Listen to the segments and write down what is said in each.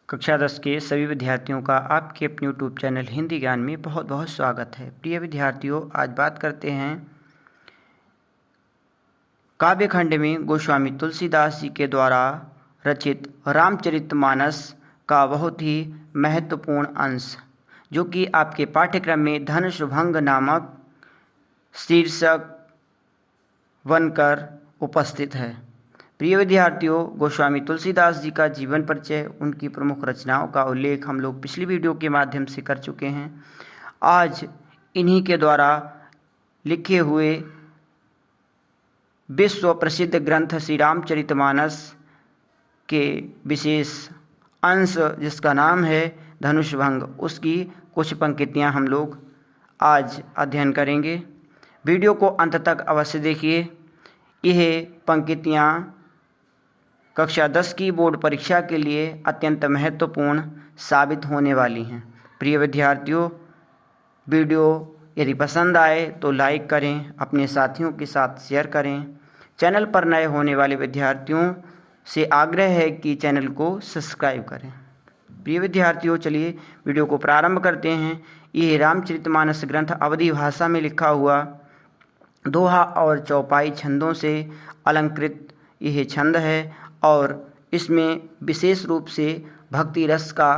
कक्षा 10 के सभी विद्यार्थियों का आपके अपने यूट्यूब चैनल हिंदी ज्ञान में बहुत बहुत स्वागत है। प्रिय विद्यार्थियों, आज बात करते हैं काव्यखंड में गोस्वामी तुलसीदास जी के द्वारा रचित रामचरितमानस का बहुत ही महत्वपूर्ण अंश, जो कि आपके पाठ्यक्रम में धनुष भंग नामक शीर्षक बनकर उपस्थित है। प्रिय विद्यार्थियों, गोस्वामी तुलसीदास जी का जीवन परिचय, उनकी प्रमुख रचनाओं का उल्लेख हम लोग पिछली वीडियो के माध्यम से कर चुके हैं। आज इन्हीं के द्वारा लिखे हुए विश्व प्रसिद्ध ग्रंथ श्री रामचरितमानस के विशेष अंश, जिसका नाम है धनुष भंग, उसकी कुछ पंक्तियां हम लोग आज अध्ययन करेंगे। वीडियो को अंत तक अवश्य देखिए। यह पंक्तियां कक्षा 10 की बोर्ड परीक्षा के लिए अत्यंत महत्वपूर्ण साबित होने वाली हैं। प्रिय विद्यार्थियों, वीडियो यदि पसंद आए तो लाइक करें, अपने साथियों के साथ शेयर करें। चैनल पर नए होने वाले विद्यार्थियों से आग्रह है कि चैनल को सब्सक्राइब करें। प्रिय विद्यार्थियों, चलिए वीडियो को प्रारंभ करते हैं। यह रामचरितमानस ग्रंथ अवधी भाषा में लिखा हुआ दोहा और चौपाई छंदों से अलंकृत यह छंद है और इसमें विशेष रूप से भक्ति रस का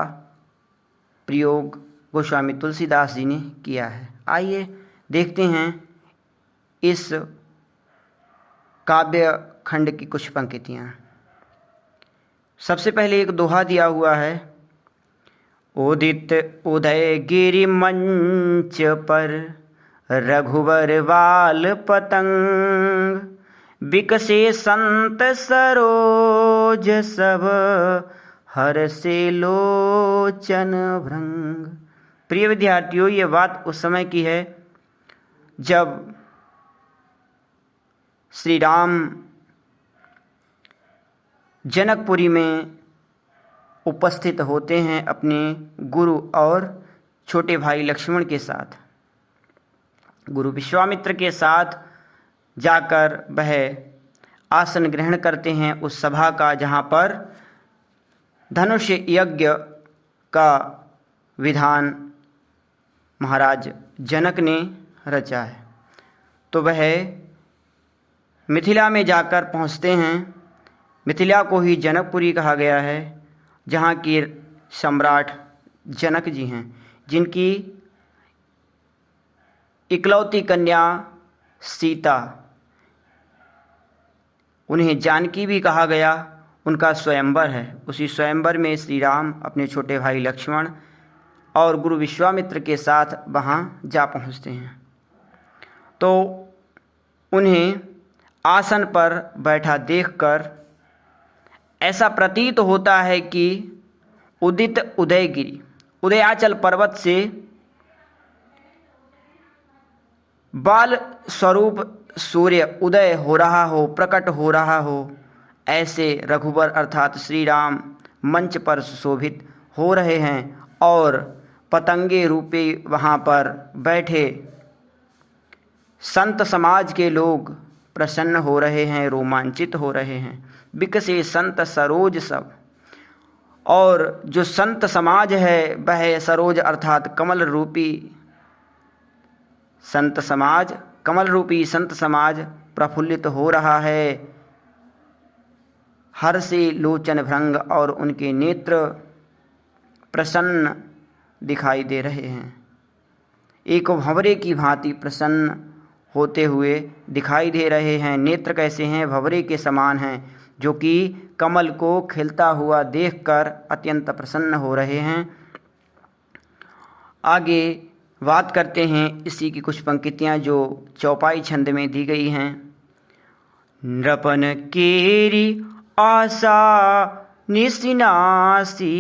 प्रयोग गोस्वामी तुलसीदास जी ने किया है। आइए देखते हैं इस काव्य खंड की कुछ पंक्तियाँ। सबसे पहले एक दोहा दिया हुआ है। उदित उदय गिरि मंच पर रघुवर बाल पतंग, बिकसे संत सरोज सब हर्षे लोचन भृंग। प्रिय विद्यार्थियों, ये बात उस समय की है जब श्री राम जनकपुरी में उपस्थित होते हैं अपने गुरु और छोटे भाई लक्ष्मण के साथ। गुरु विश्वामित्र के साथ जाकर वह आसन ग्रहण करते हैं उस सभा का जहाँ पर धनुष यज्ञ का विधान महाराज जनक ने रचा है। तो वह मिथिला में जाकर पहुँचते हैं। मिथिला को ही जनकपुरी कहा गया है, जहाँ की सम्राट जनक जी हैं, जिनकी इकलौती कन्या सीता, उन्हें जानकी भी कहा गया, उनका स्वयंवर है। उसी स्वयंवर में श्री राम अपने छोटे भाई लक्ष्मण और गुरु विश्वामित्र के साथ वहाँ जा पहुँचते हैं। तो उन्हें आसन पर बैठा देखकर ऐसा प्रतीत होता है कि उदित उदयगिरि, उदयाचल पर्वत से बाल स्वरूप सूर्य उदय हो रहा हो, प्रकट हो रहा हो, ऐसे रघुवर अर्थात श्री राम मंच पर सुशोभित हो रहे हैं और पतंगे रूपी वहाँ पर बैठे संत समाज के लोग प्रसन्न हो रहे हैं, रोमांचित हो रहे हैं। बिकसे संत सरोज सब, और जो संत समाज है वह सरोज अर्थात कमल रूपी संत समाज, कमल रूपी संत समाज प्रफुल्लित हो रहा है। हर्षे लोचन भृंग, और उनके नेत्र प्रसन्न दिखाई दे रहे हैं, एक भंवरे की भांति प्रसन्न होते हुए दिखाई दे रहे हैं। नेत्र कैसे हैं? भंवरे के समान हैं, जो कि कमल को खिलता हुआ देखकर अत्यंत प्रसन्न हो रहे हैं। आगे बात करते हैं इसी की कुछ पंक्तियाँ जो चौपाई छंद में दी गई हैं। नृपन केरी आशा निसिनासी,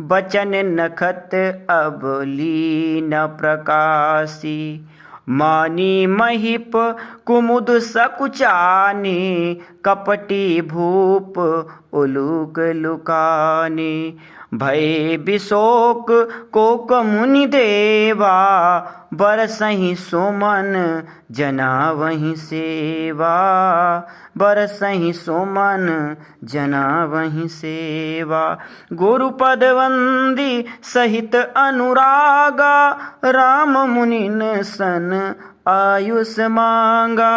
बचन नखत अबली न प्रकाशी, मानी महिप कुमुद सकुचाने, कपटी भूप उलूक लुकाने। भय विशोक कोक मुनि देवा, बरसहि सुमन जना वहीं सेवा। बरसहि सुमन जना वहीं सेवा। गुरुपद वंदी सहित अनुरागा, राम मुनिन सन आयुष मांगा।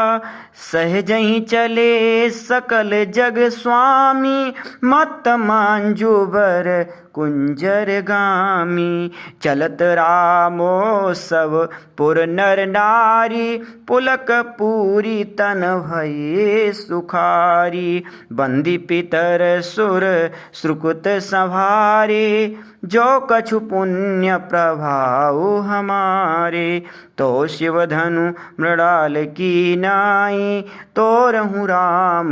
सहजहि चले सकल जग स्वामी, मत मांजुबर कुंजर गामी। चलत रामो सब पुर नर नारी, पुलक पूरी तन भये सुखारी। बंदी पितर सुर श्रुकुत संभारे, जो कछु पुण्य प्रभाव हमारे। तो शिव धनु मृणाल की नाई, तोरहु राम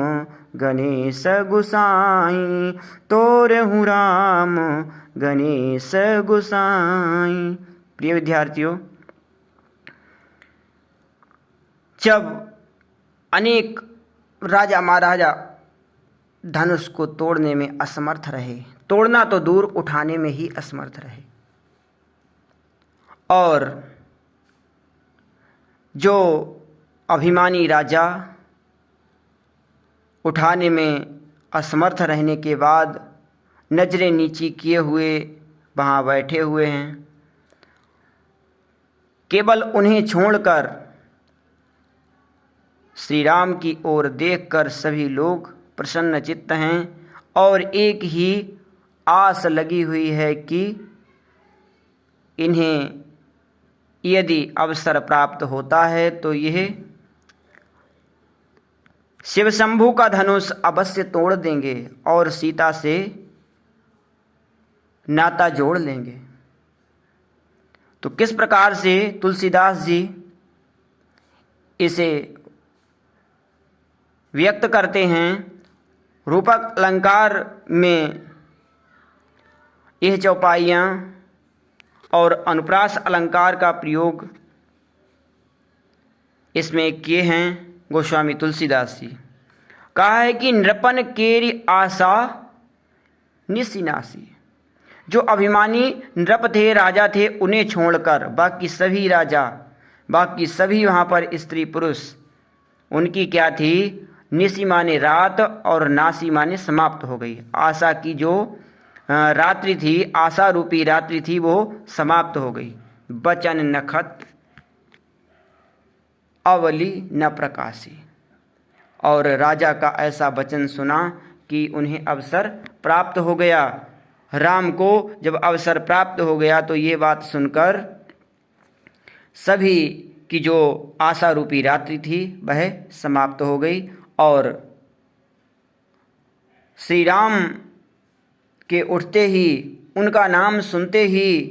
गणेश गुसाई। तोरहु राम गणेश गुसाई। प्रिय विद्यार्थियों, जब अनेक राजा महाराजा धनुष को तोड़ने में असमर्थ रहे, तोड़ना तो दूर उठाने में ही असमर्थ रहे, और जो अभिमानी राजा उठाने में असमर्थ रहने के बाद नजरें नीची किए हुए वहाँ बैठे हुए हैं, केवल उन्हें छोड़कर श्री राम की ओर देखकर सभी लोग प्रसन्न चित्त हैं और एक ही आस लगी हुई है कि इन्हें यदि अवसर प्राप्त होता है तो यह शिव शंभू का धनुष अवश्य तोड़ देंगे और सीता से नाता जोड़ लेंगे। तो किस प्रकार से तुलसीदास जी इसे व्यक्त करते हैं, रूपक अलंकार में यह चौपाइयाँ और अनुप्रास अलंकार का प्रयोग इसमें किए हैं गोस्वामी तुलसीदास जी। कहा है कि नृपन केरी आशा निसिनासी। जो अभिमानी नृप थे, राजा थे, उन्हें छोड़कर बाकी सभी राजा, बाकी सभी वहाँ पर स्त्री पुरुष, उनकी क्या थी, निसी माने रात और नासी माने समाप्त हो गई। आशा की जो रात्रि थी, आशा रूपी रात्रि थी, वो समाप्त हो गई। बचन नखत अवली न प्रकाशी। और राजा का ऐसा वचन सुना कि उन्हें अवसर प्राप्त हो गया। राम को जब अवसर प्राप्त हो गया तो ये बात सुनकर सभी की जो आशा रूपी रात्रि थी वह समाप्त हो गई और श्री राम के उठते ही, उनका नाम सुनते ही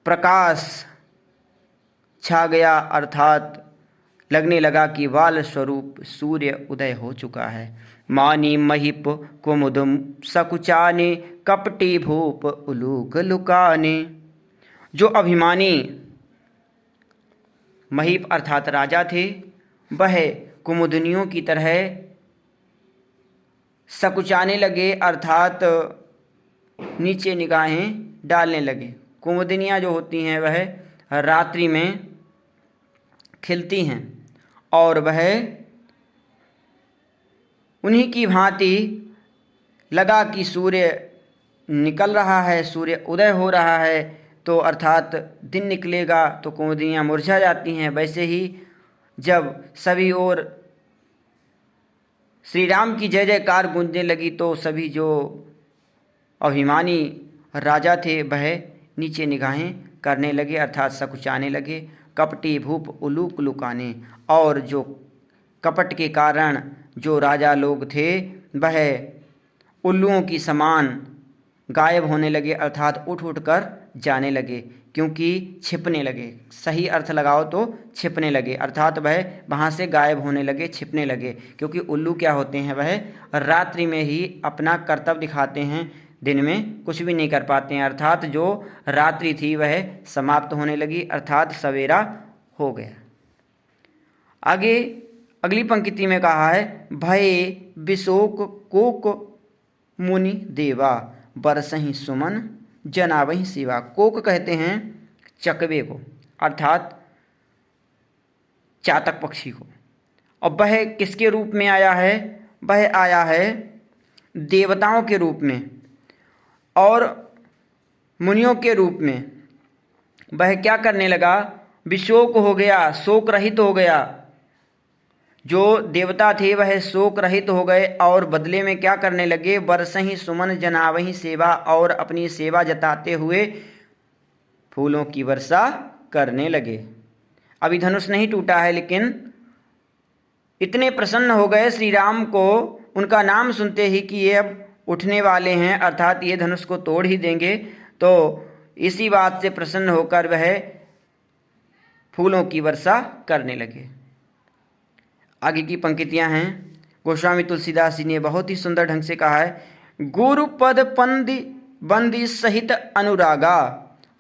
प्रकाश छा गया, अर्थात लगने लगा कि बाल स्वरूप सूर्य उदय हो चुका है। मानी महिप कुमुदम सकुचाने, कपटी भूप उलूक लुकाने। जो अभिमानी महीप अर्थात राजा थे, वह कुमुदनियों की तरह सकुचाने लगे, अर्थात नीचे निगाहें डालने लगे। कुमुदनियाँ जो होती हैं वह रात्रि में खिलती हैं और वह उन्हीं की भांति लगा कि सूर्य निकल रहा है, सूर्य उदय हो रहा है, तो अर्थात दिन निकलेगा तो कुमुदियाँ मुरझा जाती हैं। वैसे ही जब सभी ओर श्री राम की जय जयकार गूंजने लगी तो सभी जो अभिमानी राजा थे वह नीचे निगाहें करने लगे, अर्थात सकुचाने लगे। कपटी भूप उलूक लुकाने। और जो कपट के कारण जो राजा लोग थे वह उल्लुओं की समान गायब होने लगे, अर्थात उठ उठ कर जाने लगे, क्योंकि छिपने लगे। सही अर्थ लगाओ तो छिपने लगे, अर्थात वह वहाँ से गायब होने लगे, छिपने लगे। क्योंकि उल्लू क्या होते हैं, वह रात्रि में ही अपना कर्तव्य दिखाते हैं, दिन में कुछ भी नहीं कर पाते हैं। अर्थात जो रात्रि थी वह समाप्त होने लगी, अर्थात सवेरा हो गया। आगे अगली पंक्ति में कहा है, भये विशोक कोक मुनि देवा बरसहि सुमन जनावहि सेवा। कोक कहते हैं चकवे को, अर्थात चातक पक्षी को। और वह किसके रूप में आया है? वह आया है देवताओं के रूप में और मुनियों के रूप में। वह क्या करने लगा? विशोक हो गया, शोक रहित हो गया। जो देवता थे वह शोक रहित हो गए और बदले में क्या करने लगे? बरसहि सुमन जनावहि सेवा, और अपनी सेवा जताते हुए फूलों की वर्षा करने लगे। अभी धनुष नहीं टूटा है, लेकिन इतने प्रसन्न हो गए श्री राम को उनका नाम सुनते ही कि ये अब उठने वाले हैं, अर्थात ये धनुष को तोड़ ही देंगे। तो इसी बात से प्रसन्न होकर वह फूलों की वर्षा करने लगे। आगे की पंक्तियां हैं, गोस्वामी तुलसीदास जी ने बहुत ही सुंदर ढंग से कहा है, गुरुपद पंदी बंदी सहित अनुरागा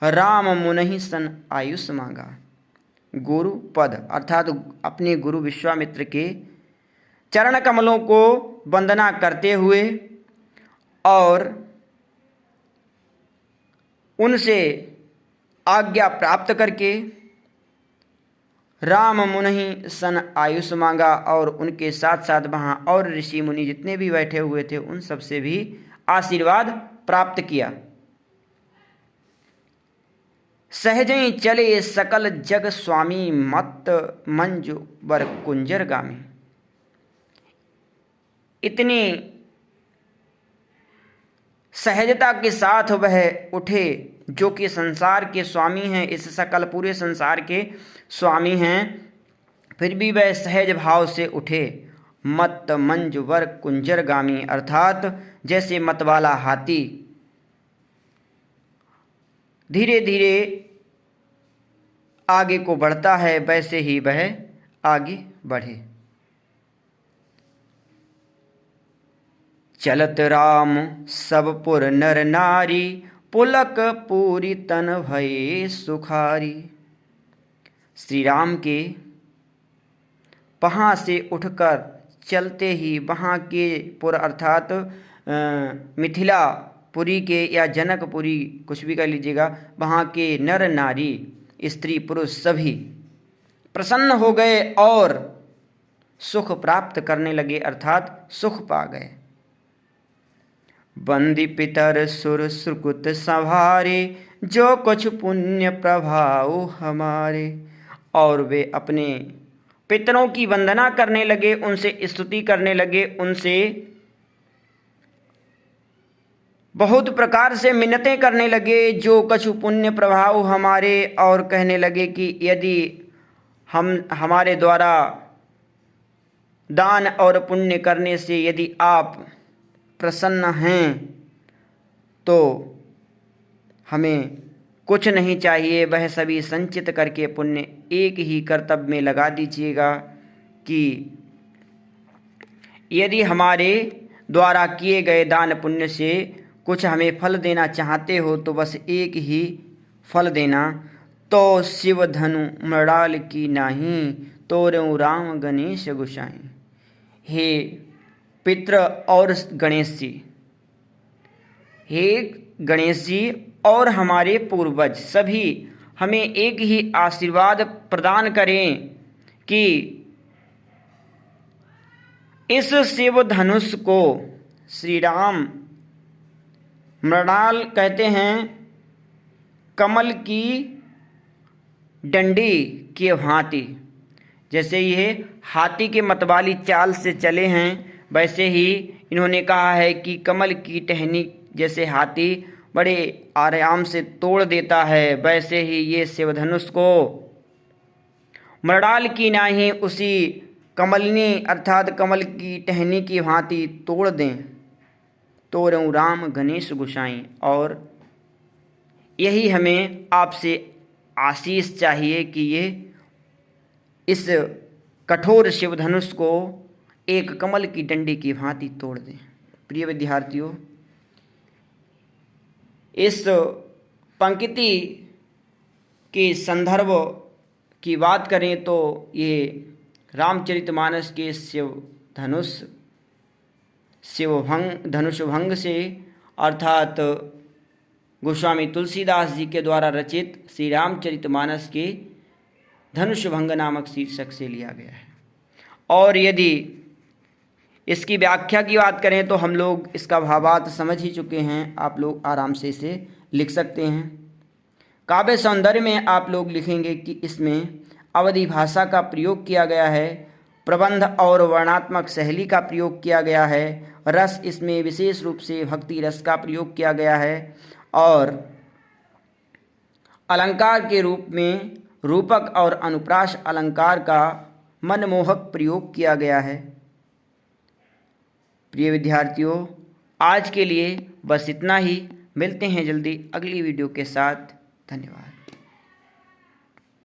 राम मुनहि सन आयुष मांगा। गुरु पद अर्थात अपने गुरु विश्वामित्र के चरण कमलों को वंदना करते हुए और उनसे आज्ञा प्राप्त करके राम मुनि सन आयुष मांगा, और उनके साथ साथ वहाँ और ऋषि मुनि जितने भी बैठे हुए थे उन सब से भी आशीर्वाद प्राप्त किया। सहजई चले सकल जग स्वामी मत मंजु बर कुंजर गामी। इतनी सहजता के साथ वह उठे, जो कि संसार के स्वामी हैं, इस सकल पूरे संसार के स्वामी हैं, फिर भी वह सहज भाव से उठे। मत मंजु वर कुंजर गामी, अर्थात जैसे मत वाला हाथी धीरे धीरे आगे को बढ़ता है, वैसे ही वह आगे बढ़े। चलत राम सब पुर नर नारी पुलक पूरी तन भये सुखारी। श्री राम के वहाँ से उठकर चलते ही वहाँ के पुर अर्थात मिथिला पुरी के या जनकपुरी कुछ भी कर लीजिएगा, वहाँ के नर नारी स्त्री पुरुष सभी प्रसन्न हो गए और सुख प्राप्त करने लगे, अर्थात सुख पा गए। बंदी पितर सुर सुकृत संभारे जो कुछ पुण्य प्रभाव हमारे। और वे अपने पितरों की वंदना करने लगे, उनसे स्तुति करने लगे, उनसे बहुत प्रकार से मिन्नतें करने लगे, जो कछु पुण्य प्रभाव हमारे, और कहने लगे कि यदि हमारे द्वारा दान और पुण्य करने से यदि आप प्रसन्न हैं तो हमें कुछ नहीं चाहिए, वह सभी संचित करके पुण्य एक ही कर्तव्य में लगा दीजिएगा कि यदि हमारे द्वारा किए गए दान पुण्य से कुछ हमें फल देना चाहते हो तो बस एक ही फल देना। तो शिव धनु मृणाल की नाही तोरऊ राम गणेश गोसाई। हे पितृ और गणेश जी, हे गणेश जी और हमारे पूर्वज सभी हमें एक ही आशीर्वाद प्रदान करें कि इस शिव धनुष को श्री राम मृणाल कहते हैं कमल की डंडी की भांति। जैसे ये हाथी के मतवाली चाल से चले हैं, वैसे ही इन्होंने कहा है कि कमल की टहनी जैसे हाथी बड़े आराम से तोड़ देता है, वैसे ही ये शिवधनुष को मृणाल की नाही उसी कमलनी अर्थात कमल की टहनी की भांति तोड़ दें। तोरऊ राम गणेश गोसाई। और यही हमें आपसे आशीष चाहिए कि ये इस कठोर शिवधनुष को एक कमल की डंडी की भांति तोड़ दें। प्रिय विद्यार्थियों, इस पंक्ति के संदर्भ की बात करें तो ये रामचरितमानस के धनुषभंग से अर्थात गोस्वामी तुलसीदास जी के द्वारा रचित श्री रामचरितमानस के धनुषभंग नामक शीर्षक से लिया गया है। और यदि इसकी व्याख्या की बात करें तो हम लोग इसका भावार्थ समझ ही चुके हैं, आप लोग आराम से इसे लिख सकते हैं। काव्य सौंदर्य में आप लोग लिखेंगे कि इसमें अवधी भाषा का प्रयोग किया गया है, प्रबंध और वर्णात्मक शैली का प्रयोग किया गया है, रस इसमें विशेष रूप से भक्ति रस का प्रयोग किया गया है, और अलंकार के रूप में रूपक और अनुप्रास अलंकार का मनमोहक प्रयोग किया गया है। प्रिय विद्यार्थियों, आज के लिए बस इतना ही। मिलते हैं जल्दी अगली वीडियो के साथ। धन्यवाद।